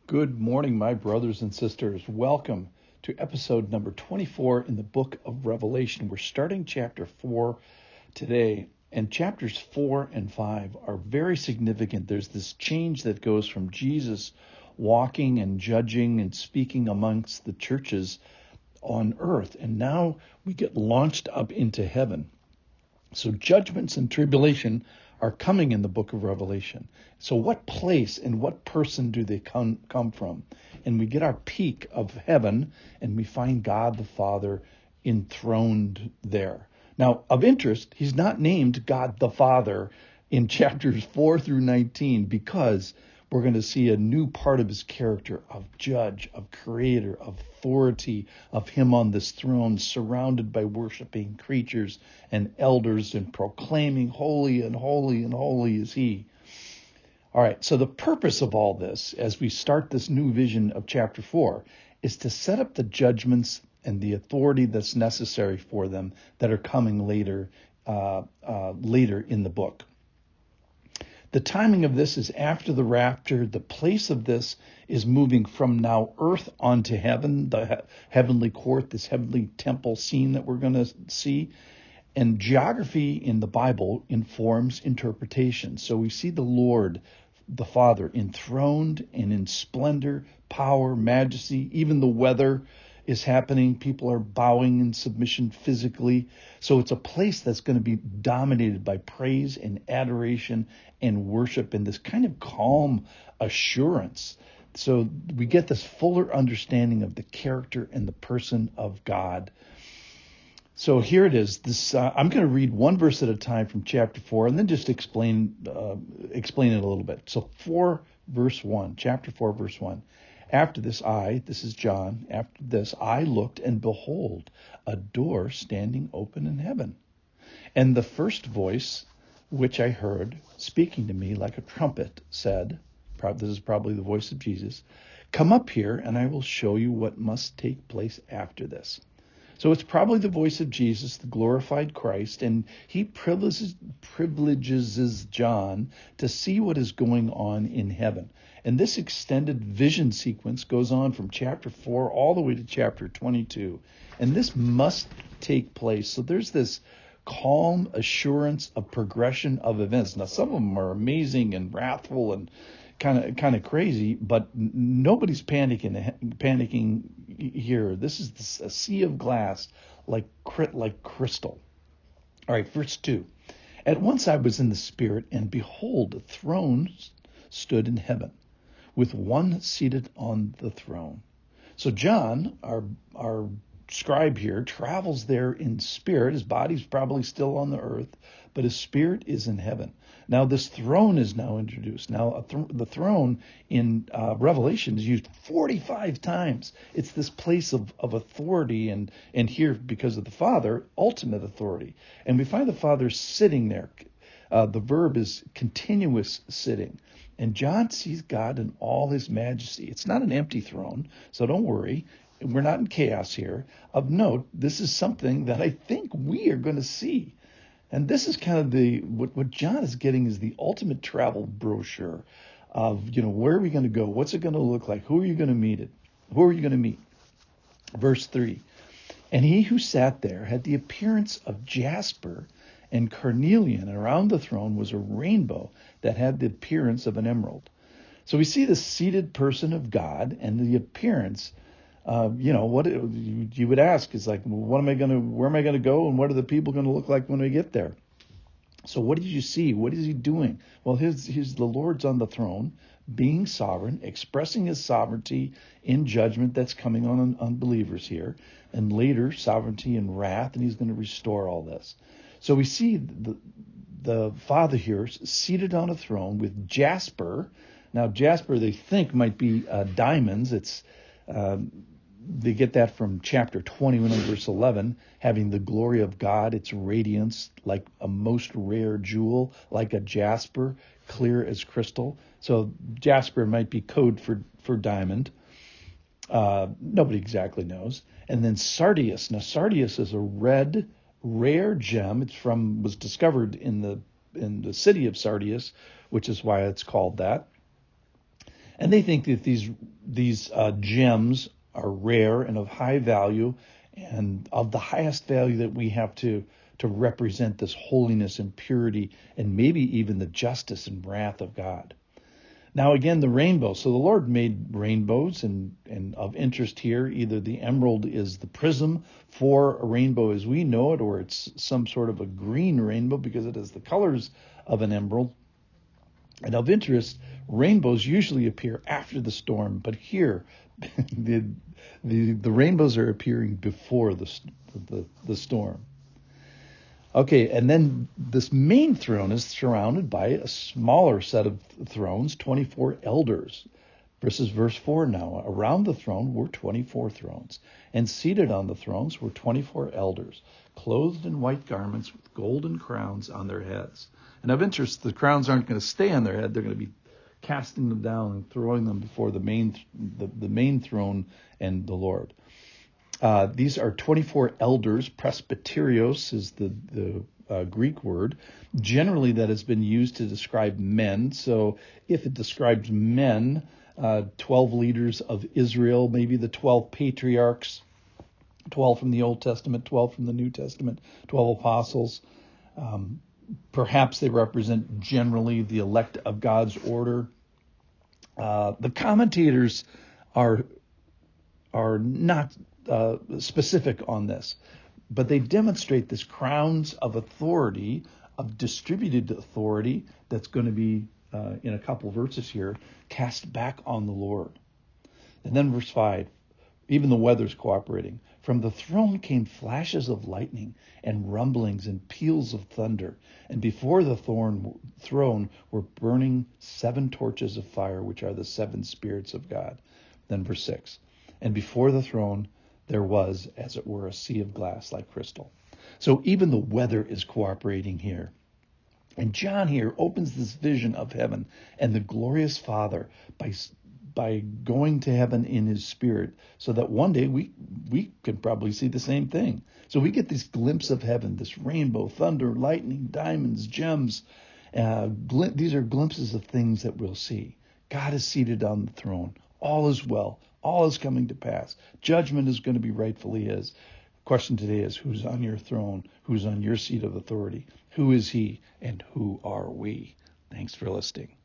Good morning, my brothers and sisters. Welcome to episode number 24 in the book of Revelation. We're starting chapter 4 today, and chapters 4 and 5 are very significant. There's this change that goes from Jesus walking and judging and speaking amongst the churches on earth, and now we get launched up into heaven. So judgments and tribulation are coming in the book of Revelation. So what place and what person do they come from? And we get our peak of heaven, and we find God the Father enthroned there. Now, of interest, he's not named God the Father in chapters 4 through 19 because we're going to see a new part of his character of judge, of creator, of authority, of him on this throne, surrounded by worshiping creatures and elders and proclaiming holy and holy and holy is he. All right, so the purpose of all this, as we start this new vision of chapter 4, is to set up the judgments and the authority that's necessary for them that are coming later in the book. The timing of this is after the rapture. The place of this is moving from now earth onto heaven, the heavenly court, this heavenly temple scene that we're going to see. And geography in the Bible informs interpretation. So we see the Lord, the Father, enthroned and in splendor, power, majesty. Even the weather is happening. People are bowing in submission physically. So it's a place that's going to be dominated by praise and adoration and worship and this kind of calm assurance. So we get this fuller understanding of the character and the person of God. So here it is. I'm going to read one verse at a time from chapter 4 and then just explain it a little bit. So chapter 4, verse 1. After this this is John, after this I looked, and behold, a door standing open in heaven. And the first voice which I heard, speaking to me like a trumpet, said, this is probably the voice of Jesus, "Come up here, and I will show you what must take place after this." So it's probably the voice of Jesus, the glorified Christ, and he privileges John to see what is going on in heaven. And this extended vision sequence goes on from chapter 4 all the way to chapter 22. And this must take place. So there's this calm assurance of progression of events. Now, some of them are amazing and wrathful and kind of crazy, but nobody's panicking here. This is a sea of glass like crystal. All right, verse 2. At once I was in the Spirit, and behold, a throne stood in heaven, with one seated on the throne. So John, our scribe here, travels there in spirit. His body's probably still on the earth, but his spirit is in heaven. Now this throne is now introduced. Now the throne in Revelation is used 45 times. It's this place of authority, and here, because of the Father, ultimate authority. And we find the Father sitting there. The verb is continuous sitting. And John sees God in all his majesty. It's not an empty throne, so don't worry. We're not in chaos here. Of note, this is something that I think we are going to see. And this is kind of what John is getting is the ultimate travel brochure of, where are we going to go? What's it going to look like? Who are you going to meet? Who are you going to meet? Verse 3. And he who sat there had the appearance of jasper and carnelian, and around the throne was a rainbow that had the appearance of an emerald. So we see the seated person of God, and the appearance, what you would ask is like, where am I going to go, and what are the people going to look like when we get there? So what did you see? What is he doing? Well, the Lord's on the throne, being sovereign, expressing his sovereignty in judgment that's coming on unbelievers here, and later sovereignty in wrath, and he's going to restore all this. So we see the Father here seated on a throne with jasper. Now, jasper they think might be diamonds. It's they get that from chapter 21 and verse 11, having the glory of God, its radiance like a most rare jewel, like a jasper, clear as crystal. So jasper might be code for diamond. Nobody exactly knows. And then sardius. Now, sardius is a red, rare gem. Was discovered in the city of Sardius, which is why it's called that. And they think that these gems are rare and of high value and of the highest value that we have to represent this holiness and purity and maybe even the justice and wrath of God. Now, again, the rainbow. So the Lord made rainbows, and of interest here, either the emerald is the prism for a rainbow as we know it, or it's some sort of a green rainbow because it has the colors of an emerald. And of interest, rainbows usually appear after the storm, but here the rainbows are appearing before the storm. Okay, and then this main throne is surrounded by a smaller set of thrones, 24 elders. Verse 4 now. Around the throne were 24 thrones, and seated on the thrones were 24 elders, clothed in white garments with golden crowns on their heads. And of interest, the crowns aren't going to stay on their head. They're going to be casting them down and throwing them before the main throne and the Lord. These are 24 elders. Presbyterios is the Greek word. Generally, that has been used to describe men. So if it describes men, 12 leaders of Israel, maybe the 12 patriarchs, 12 from the Old Testament, 12 from the New Testament, 12 apostles. Perhaps they represent generally the elect of God's order. The commentators are not specific on this, but they demonstrate this crowns of authority, of distributed authority that's going to be in a couple verses here, cast back on the Lord. And then verse 5, even the weather's cooperating. From the throne came flashes of lightning and rumblings and peals of thunder. And before the throne were burning 7 torches of fire, which are the 7 spirits of God. Then verse 6, and before the throne there was, as it were, a sea of glass like crystal. So even the weather is cooperating here. And John here opens this vision of heaven and the glorious Father by going to heaven in his spirit, so that one day we can probably see the same thing. So we get this glimpse of heaven, this rainbow, thunder, lightning, diamonds, gems. These are glimpses of things that we'll see. God is seated on the throne. All is well. All is coming to pass. Judgment is going to be rightfully his. Question today is, who's on your throne? Who's on your seat of authority? Who is he and who are we? Thanks for listening.